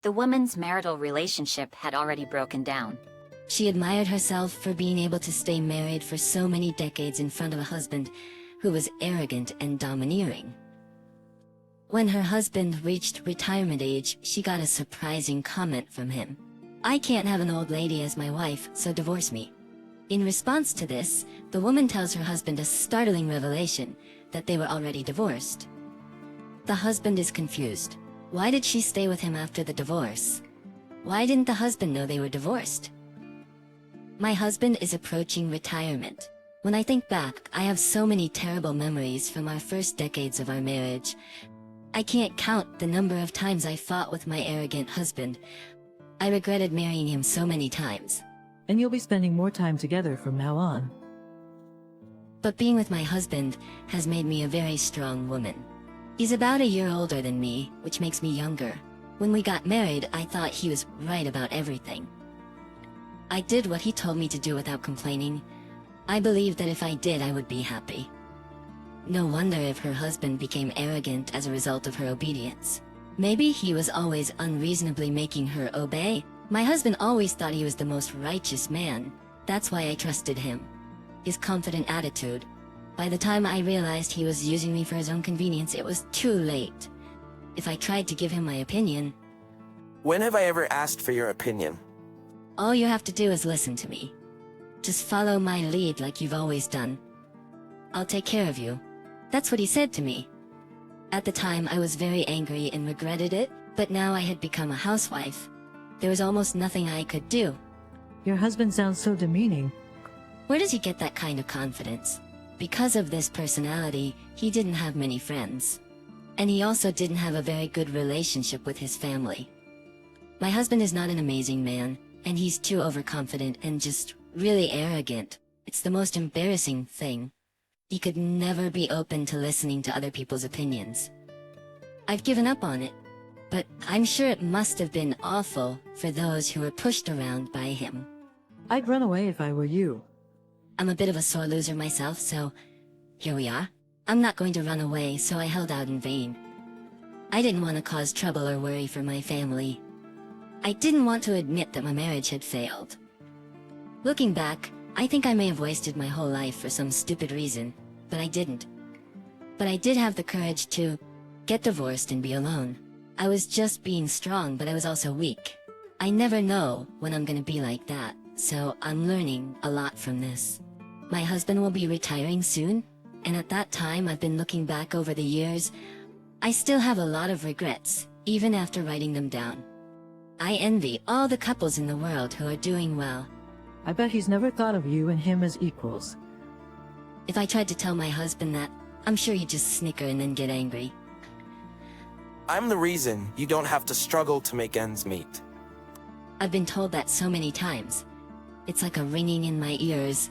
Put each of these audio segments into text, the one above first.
The woman's marital relationship had already broken down. She admired herself for being able to stay married for so many decades in front of a husband who was arrogant and domineering. When her husband reached retirement age, she got a surprising comment from him. "I can't have an old lady as my wife, so divorce me." In response to this, the woman tells her husband a startling revelation, that they were already divorced. The husband is confused. Why did she stay with him after the divorce? Why didn't the husband know they were divorced? My husband is approaching retirement. When I think back, I have so many terrible memories from our first decades of our marriage. I can't count the number of times I fought with my arrogant husband. I regretted marrying him so many times. And you'll be spending more time together from now on. But being with my husband has made me a very strong woman. He's about a year older than me, which makes me younger. When we got married, I thought he was right about everything. I did what he told me to do without complaining. I believed that if I did, I would be happy. No wonder if her husband became arrogant as a result of her obedience. Maybe he was always unreasonably making her obey. My husband always thought he was the most righteous man. That's why I trusted him. His confident attitude. By the time I realized he was using me for his own convenience, it was too late. If I tried to give him my opinion... When have I ever asked for your opinion? All you have to do is listen to me. Just follow my lead like you've always done. I'll take care of you. That's what he said to me. At the time, I was very angry and regretted it, but now I had become a housewife. There was almost nothing I could do. Your husband sounds so demeaning. Where does he get that kind of confidence? Because of this personality, he didn't have many friends. And he also didn't have a very good relationship with his family. My husband is not an amazing man, and he's too overconfident and just really arrogant. It's the most embarrassing thing. He could never be open to listening to other people's opinions. I've given up on it, but I'm sure it must have been awful for those who were pushed around by him. I'd run away if I were you. I'm a bit of a sore loser myself, so here we are. I'm not going to run away, so I held out in vain. I didn't want to cause trouble or worry for my family. I didn't want to admit that my marriage had failed. Looking back, I think I may have wasted my whole life for some stupid reason, but I didn't. But I did have the courage to get divorced and be alone. I was just being strong, but I was also weak. I never know when I'm gonna be like that, so I'm learning a lot from this. My husband will be retiring soon, and at that time I've been looking back over the years. I still have a lot of regrets, even after writing them down. I envy all the couples in the world who are doing well. I bet he's never thought of you and him as equals. If I tried to tell my husband that, I'm sure he'd just snicker and then get angry. I'm the reason you don't have to struggle to make ends meet. I've been told that so many times. It's like a ringing in my ears.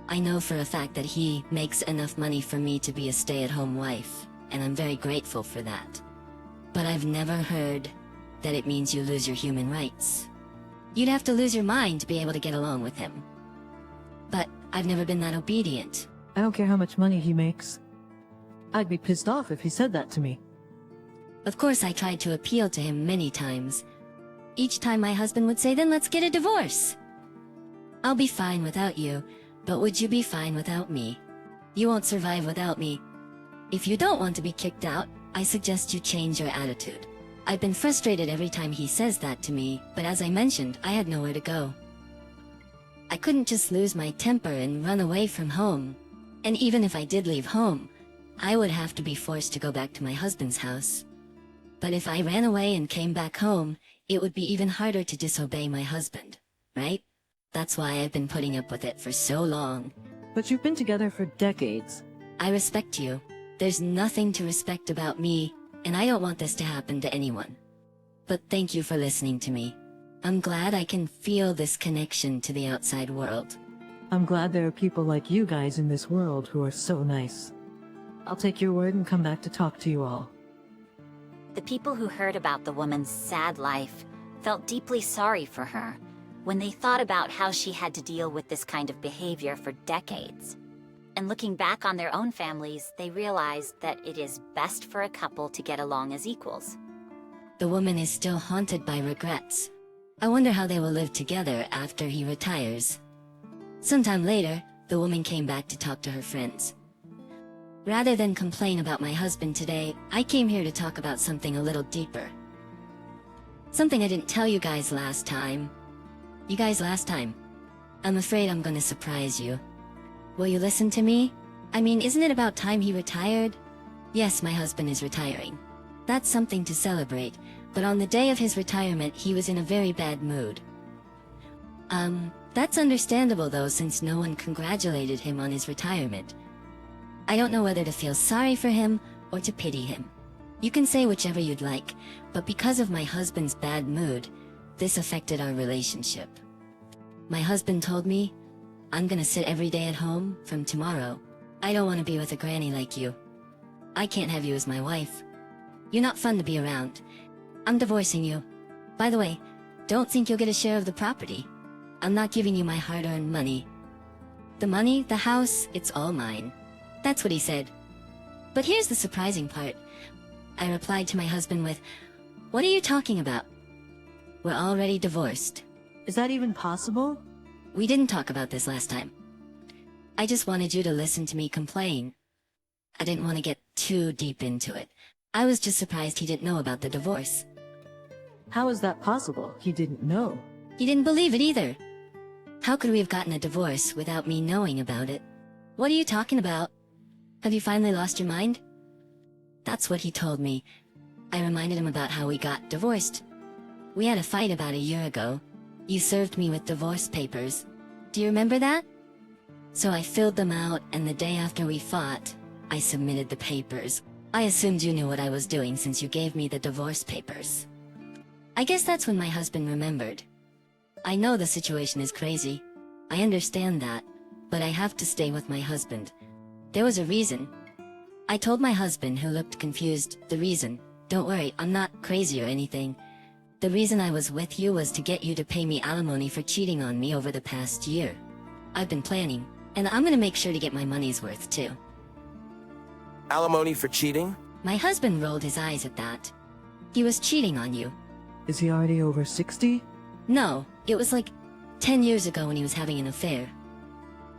I know for a fact that he makes enough money for me to be a stay-at-home wife, and I'm very grateful for that. But I've never heard that it means you lose your human rights. You'd have to lose your mind to be able to get along with him. But I've never been that obedient. I don't care how much money he makes. I'd be pissed off if he said that to me. Of course I tried to appeal to him many times. Each time my husband would say, "Then let's get a divorce." I'll be fine without you, but would you be fine without me? You won't survive without me. If you don't want to be kicked out, I suggest you change your attitude. I've been frustrated every time he says that to me, but as I mentioned, I had nowhere to go. I couldn't just lose my temper and run away from home. And even if I did leave home, I would have to be forced to go back to my husband's house. But if I ran away and came back home, it would be even harder to disobey my husband, right? That's why I've been putting up with it for so long. But you've been together for decades. I respect you. There's nothing to respect about me, and I don't want this to happen to anyone. But thank you for listening to me. I'm glad I can feel this connection to the outside world. I'm glad there are people like you guys in this world who are so nice. I'll take your word and come back to talk to you all. The people who heard about the woman's sad life felt deeply sorry for her when they thought about how she had to deal with this kind of behavior for decades. And looking back on their own families, they realized that it is best for a couple to get along as equals. The woman is still haunted by regrets. I wonder how they will live together after he retires. Sometime later, the woman came back to talk to her friends. Rather than complain about my husband today, I came here to talk about something a little deeper. Something I didn't tell you guys last time. I'm afraid I'm gonna surprise you. Will you listen to me? I mean, isn't it about time he retired? Yes, my husband is retiring. That's something to celebrate, but on the day of his retirement, he was in a very bad mood. That's understandable though, since no one congratulated him on his retirement. I don't know whether to feel sorry for him or to pity him. You can say whichever you'd like, but because of my husband's bad mood, this affected our relationship. My husband told me, I'm gonna sit every day at home from tomorrow. I don't want to be with a granny like you. I can't have you as my wife. You're not fun to be around. I'm divorcing you. By the way, don't think you'll get a share of the property. I'm not giving you my hard-earned money. The money, the house, it's all mine. That's what he said. But here's the surprising part. I replied to my husband with, "What are you talking about? We're already divorced." Is that even possible? We didn't talk about this last time. I just wanted you to listen to me complain. I didn't want to get too deep into it. I was just surprised he didn't know about the divorce. How is that possible? He didn't know. He didn't believe it either. How could we have gotten a divorce without me knowing about it? What are you talking about? Have you finally lost your mind? That's what he told me. I reminded him about how we got divorced. We had a fight about a year ago. You served me with divorce papers. Do you remember that? So I filled them out, and the day after we fought, I submitted the papers. I assumed you knew what I was doing since you gave me the divorce papers. I guess that's when my husband remembered. I know the situation is crazy. I understand that, but I have to stay with my husband. There was a reason. I told my husband, who looked confused, the reason. Don't worry, I'm not crazy or anything. The reason I was with you was to get you to pay me alimony for cheating on me over the past year. I've been planning, and I'm gonna make sure to get my money's worth too. Alimony for cheating? My husband rolled his eyes at that. He was cheating on you. Is he already over 60? No, it was like 10 years ago when he was having an affair.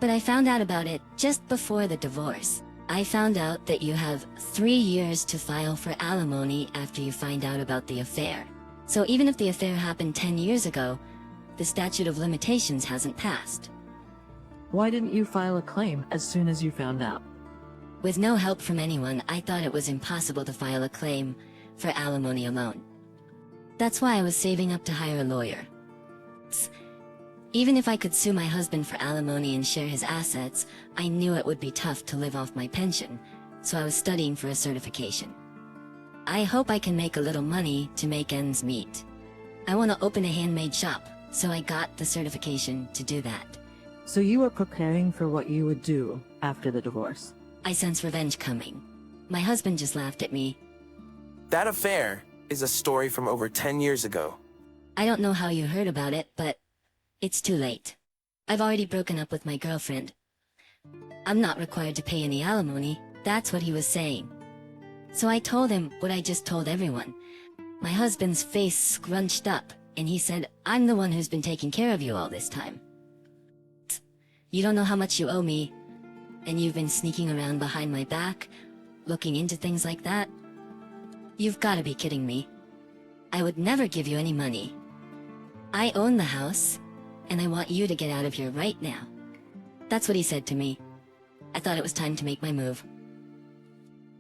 But I found out about it just before the divorce. I found out that you have 3 years to file for alimony after you find out about the affair. So even if the affair happened 10 years ago, the statute of limitations hasn't passed. Why didn't you file a claim as soon as you found out? With no help from anyone, I thought it was impossible to file a claim for alimony alone. That's why I was saving up to hire a lawyer. Even if I could sue my husband for alimony and share his assets, I knew it would be tough to live off my pension, so I was studying for a certification. I hope I can make a little money to make ends meet. I want to open a handmade shop, so I got the certification to do that. So you were preparing for what you would do after the divorce. I sense revenge coming. My husband just laughed at me. That affair is a story from over 10 years ago. I don't know how you heard about it, but it's too late. I've already broken up with my girlfriend. I'm not required to pay any alimony, that's what he was saying. So I told him what I just told everyone. My husband's face scrunched up, and he said, "I'm the one who's been taking care of you all this time. You don't know how much you owe me, and you've been sneaking around behind my back, looking into things like that? You've gotta be kidding me. I would never give you any money. I own the house, and I want you to get out of here right now." That's what he said to me. I thought it was time to make my move.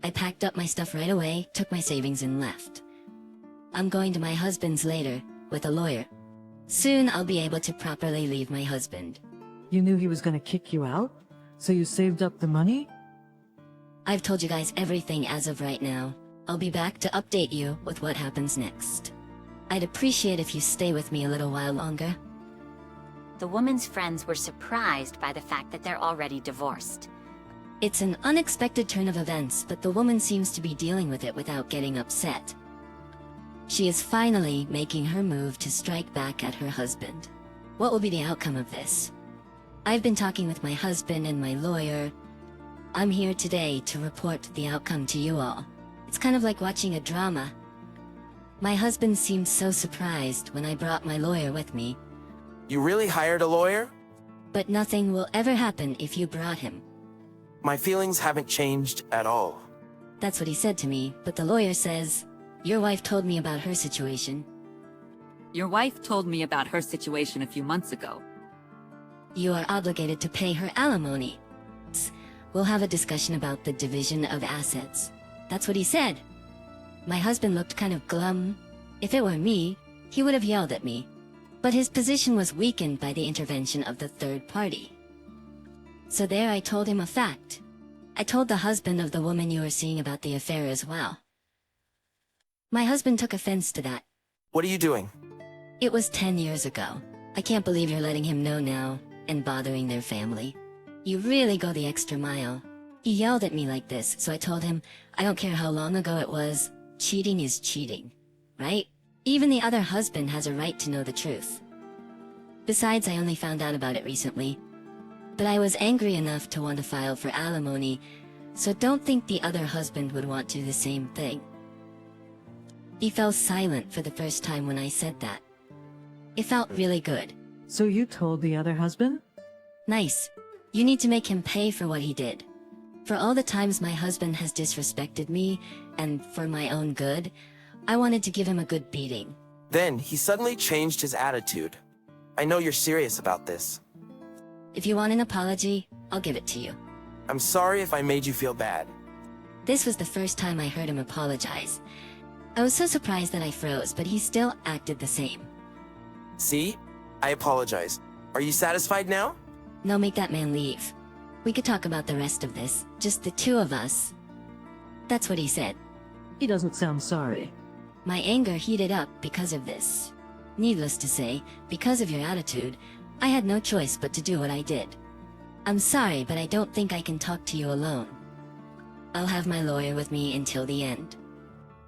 I packed up my stuff right away, took my savings and left. I'm going to my husband's later, with a lawyer. Soon I'll be able to properly leave my husband. You knew he was going to kick you out? So you saved up the money? I've told you guys everything as of right now. I'll be back to update you with what happens next. I'd appreciate if you stay with me a little while longer. The woman's friends were surprised by the fact that they're already divorced. It's an unexpected turn of events, but the woman seems to be dealing with it without getting upset. She is finally making her move to strike back at her husband. What will be the outcome of this? I've been talking with my husband and my lawyer. I'm here today to report the outcome to you all. It's kind of like watching a drama. My husband seemed so surprised when I brought my lawyer with me, You really hired a lawyer? but nothing will ever happen if you brought him. My feelings haven't changed at all. That's what he said to me, but the lawyer says, your wife told me about her situation. Your wife told me about her situation a few months ago. You are obligated to pay her alimony. We'll have a discussion about the division of assets. That's what he said. My husband looked kind of glum. If it were me, he would have yelled at me. But his position was weakened by the intervention of the third party. So there I told him a fact. I told the husband of the woman you were seeing about the affair as well. My husband took offense to that. What are you doing? It was 10 years ago. I can't believe you're letting him know now, and bothering their family. You really go the extra mile. He yelled at me like this, so I told him, I don't care how long ago it was, cheating is cheating, right? Even the other husband has a right to know the truth. Besides, I only found out about it recently. But I was angry enough to want to file for alimony, so don't think the other husband would want to do the same thing. He fell silent for the first time when I said that. It felt really good. So you told the other husband? Nice. You need to make him pay for what he did. For all the times my husband has disrespected me, and for my own good, I wanted to give him a good beating. Then he suddenly changed his attitude. I know you're serious about this. If you want an apology, I'll give it to you. I'm sorry if I made you feel bad. This was the first time I heard him apologize. I was so surprised that I froze, but he still acted the same. See? I apologize. Are you satisfied now? No, make that man leave. We could talk about the rest of this, just the two of us. That's what he said. He doesn't sound sorry. My anger heated up because of this. Needless to say, because of your attitude, I had no choice but to do what I did. I'm sorry, but I don't think I can talk to you alone. I'll have my lawyer with me until the end.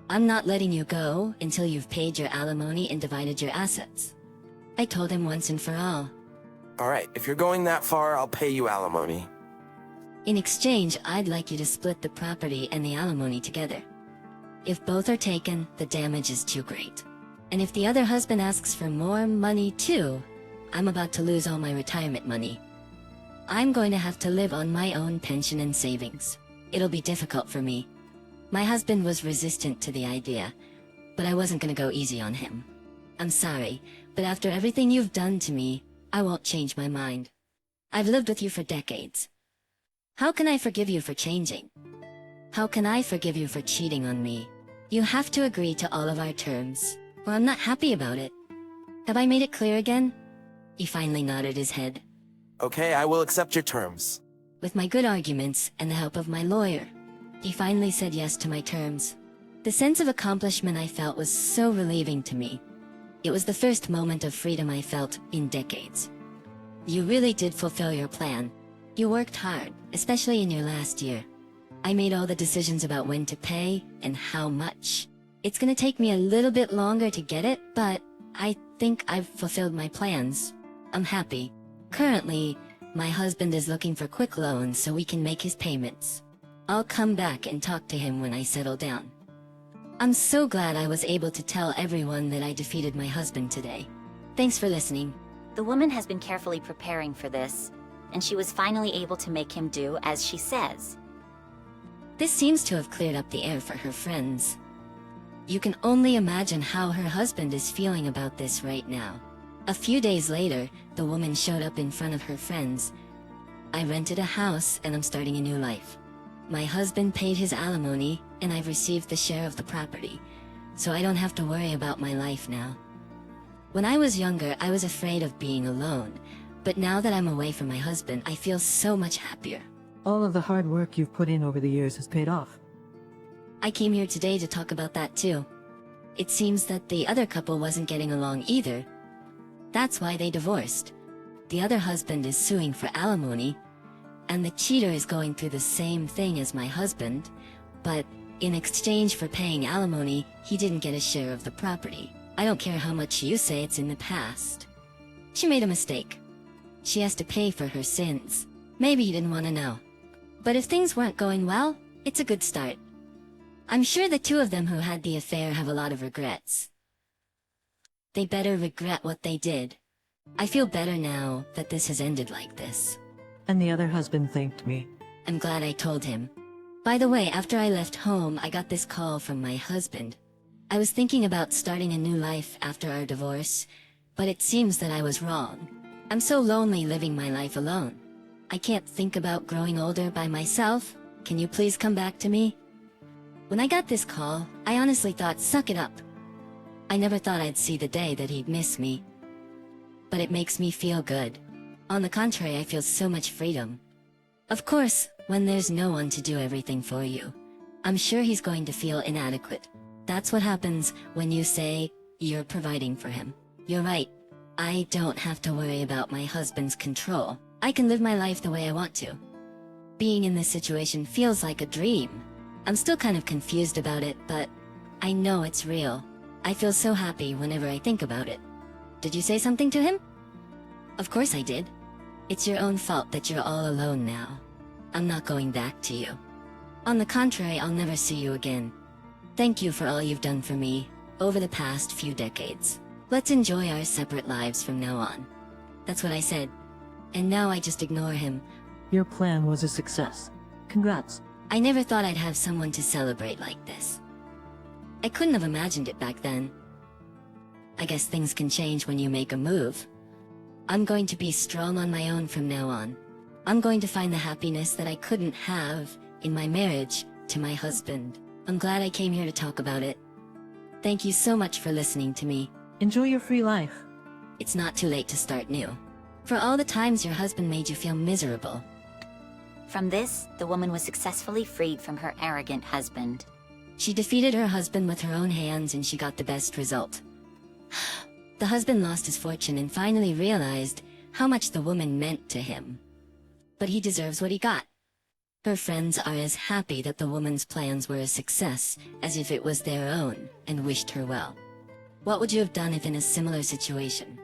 I'm not letting you go until you've paid your alimony and divided your assets. I told him once and for all. Alright, if you're going that far, I'll pay you alimony. In exchange, I'd like you to split the property and the alimony together. If both are taken, the damage is too great. And if the other husband asks for more money too, I'm about to lose all my retirement money. I'm going to have to live on my own pension and savings. It'll be difficult for me. My husband was resistant to the idea, but I wasn't gonna go easy on him. I'm sorry, but after everything you've done to me, I won't change my mind. I've lived with you for decades. How can I forgive you for changing? How can I forgive you for cheating on me? You have to agree to all of our terms, or I'm not happy about it. Have I made it clear again? He finally nodded his head. Okay, I will accept your terms. With my good arguments and the help of my lawyer, he finally said yes to my terms. The sense of accomplishment I felt was so relieving to me. It was the first moment of freedom I felt in decades. You really did fulfill your plan. You worked hard, especially in your last year. I made all the decisions about when to pay and how much. It's gonna take me a little bit longer to get it, but I think I've fulfilled my plans. I'm happy. Currently, my husband is looking for quick loans so we can make his payments. I'll come back and talk to him when I settle down. I'm so glad I was able to tell everyone that I defeated my husband today. Thanks for listening. The woman has been carefully preparing for this, and she was finally able to make him do as she says. This seems to have cleared up the air for her friends. You can only imagine how her husband is feeling about this right now. A few days later, the woman showed up in front of her friends. I rented a house and I'm starting a new life. My husband paid his alimony and I've received the share of the property, so I don't have to worry about my life now. When I was younger, I was afraid of being alone, but now that I'm away from my husband, I feel so much happier. All of the hard work you've put in over the years has paid off. I came here today to talk about that too. It seems that the other couple wasn't getting along either. That's why they divorced. The other husband is suing for alimony, and the cheater is going through the same thing as my husband, but in exchange for paying alimony, he didn't get a share of the property. I don't care how much you say it's in the past. She made a mistake. She has to pay for her sins. Maybe he didn't want to know. But if things weren't going well, it's a good start. I'm sure the two of them who had the affair have a lot of regrets. They better regret what they did. I feel better now that this has ended like this. And the other husband thanked me. I'm glad I told him. By the way, after I left home, I got this call from my husband. I was thinking about starting a new life after our divorce, but it seems that I was wrong. I'm so lonely living my life alone. I can't think about growing older by myself. Can you please come back to me? When I got this call, I honestly thought, suck it up. I never thought I'd see the day that he'd miss me. But it makes me feel good. On the contrary, I feel so much freedom. Of course, when there's no one to do everything for you, I'm sure he's going to feel inadequate. That's what happens when you say you're providing for him. You're right. I don't have to worry about my husband's control. I can live my life the way I want to. Being in this situation feels like a dream. I'm still kind of confused about it, but I know it's real. I feel so happy whenever I think about it. Did you say something to him? Of course I did. It's your own fault that you're all alone now. I'm not going back to you. On the contrary, I'll never see you again. Thank you for all you've done for me over the past few decades. Let's enjoy our separate lives from now on. That's what I said. And now I just ignore him. Your plan was a success. Congrats. I never thought I'd have someone to celebrate like this. I couldn't have imagined it back then. I guess things can change when you make a move. I'm going to be strong on my own from now on. I'm going to find the happiness that I couldn't have in my marriage to my husband. I'm glad I came here to talk about it. Thank you so much for listening to me. Enjoy your free life. It's not too late to start new. For all the times your husband made you feel miserable. From this, the woman was successfully freed from her arrogant husband. She defeated her husband with her own hands and she got the best result. The husband lost his fortune and finally realized how much the woman meant to him. But he deserves what he got. Her friends are as happy that the woman's plans were a success as if it was their own and wished her well. What would you have done if in a similar situation?